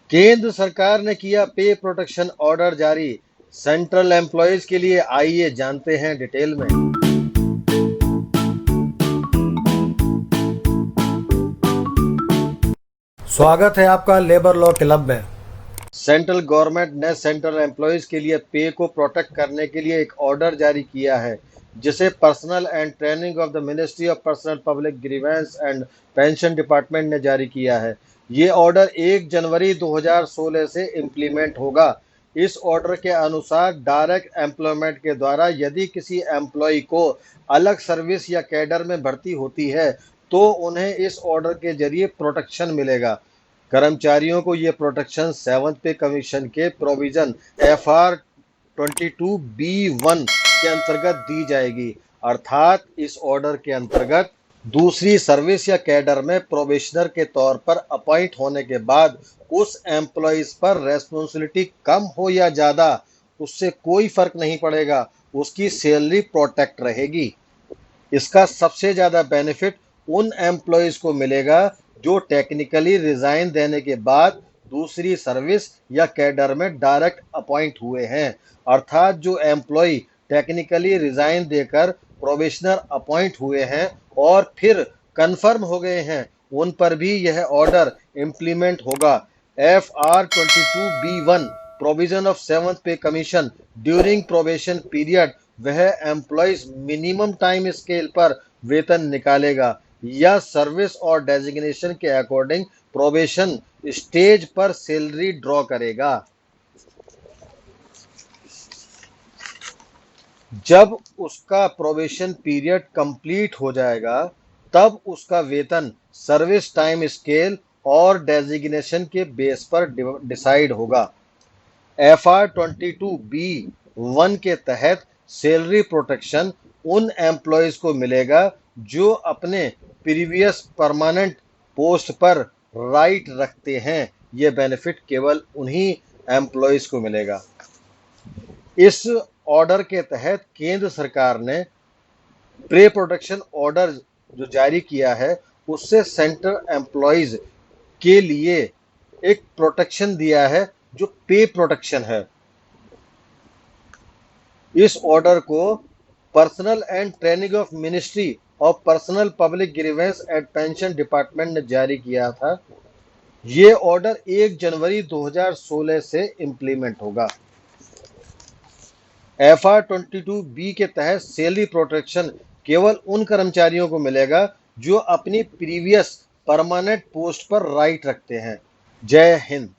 केंद्र सरकार ने किया पे प्रोटेक्शन ऑर्डर जारी। सेंट्रल एम्प्लॉयज के लिए आइए जानते हैं डिटेल में। स्वागत है आपका लेबर लॉ क्लब में। सेंट्रल गवर्नमेंट ने सेंट्रल एम्प्लॉयज के लिए पे को प्रोटेक्ट करने के लिए एक ऑर्डर जारी किया है, जिसे personal and training of the ministry of personnel public grievance and pension department ने जारी किया है। ये ऑर्डर 1 जनवरी 2016 से इम्प्लीमेंट होगा। इस ऑर्डर के अनुसार डायरेक्ट एम्प्लॉयमेंट के द्वारा यदि किसी एम्प्लॉय को अलग सर्विस या कैडर में भर्ती होती है तो उन्हें इस ऑर्डर के जरिए प्रोटेक्शन मिलेगा। कर्मचारियों को ये प्रोटेक्शन 7th पे कमीशन के प्रोविजन FR 22B1 के अंतर्गत दी जाएगी। अर्थात इस ऑर्डर के अंतर्गत दूसरी सर्विस या कैडर में प्रोबेशनर के तौर पर अपॉइंट होने के बाद उस एम्प्लॉइज पर रेस्पॉन्सिबिलिटी कम हो या ज़्यादा, उससे कोई फर्क नहीं पड़ेगा, उसकी सैलरी प्रोटेक्ट रहेगी। इसका सबसे ज़्यादा बेनिफिट उन एम्प्लॉयज़ को मिलेगा जो टेक्निकली रिज़ाइन देने के बाद दूसरी सर्विस या कैडर में डायरेक्ट अपॉइंट हुए हैं। अर्थात जो एम्प्लॉय टेक्निकली रिज़ाइन देकर प्रोबेशनर अपॉइंट हुए हैं और फिर कंफर्म हो गए हैं, उन पर भी यह ऑर्डर इम्प्लीमेंट होगा। FR 22B1 provision of 7th पे कमीशन ड्यूरिंग प्रोबेशन पीरियड वह एम्प्लॉयज मिनिमम टाइम स्केल पर वेतन निकालेगा या सर्विस और डेजिग्नेशन के अकॉर्डिंग प्रोबेशन स्टेज पर सैलरी ड्रॉ करेगा। जब उसका प्रोबेशन पीरियड कंप्लीट हो जाएगा तब उसका वेतन सर्विस टाइम स्केल और डेजिग्नेशन के बेस पर डिसाइड होगा। FR 22B1 के तहत सैलरी प्रोटेक्शन उन एम्प्लॉयज़ को मिलेगा जो अपने प्रीवियस परमानेंट पोस्ट पर राइट रखते हैं। ये बेनिफिट केवल उन्हीं एम्प्लॉयज़ को मिलेगा। इस ऑर्डर के तहत केंद्र सरकार ने पे प्रोटेक्शन ऑर्डर जो जारी किया है उससे सेंट्रल एम्प्लॉयज़ के लिए एक प्रोटेक्शन दिया है जो पे प्रोटेक्शन है। इस ऑर्डर को personal and training of ministry of personnel public grievance and pension department ने जारी किया था। ये ऑर्डर 1 जनवरी 2016 से इम्प्लीमेंट होगा। FR 22B के तहत सैलरी प्रोटेक्शन केवल उन कर्मचारियों को मिलेगा जो अपनी प्रीवियस परमानेंट पोस्ट पर राइट रखते हैं। जय हिंद।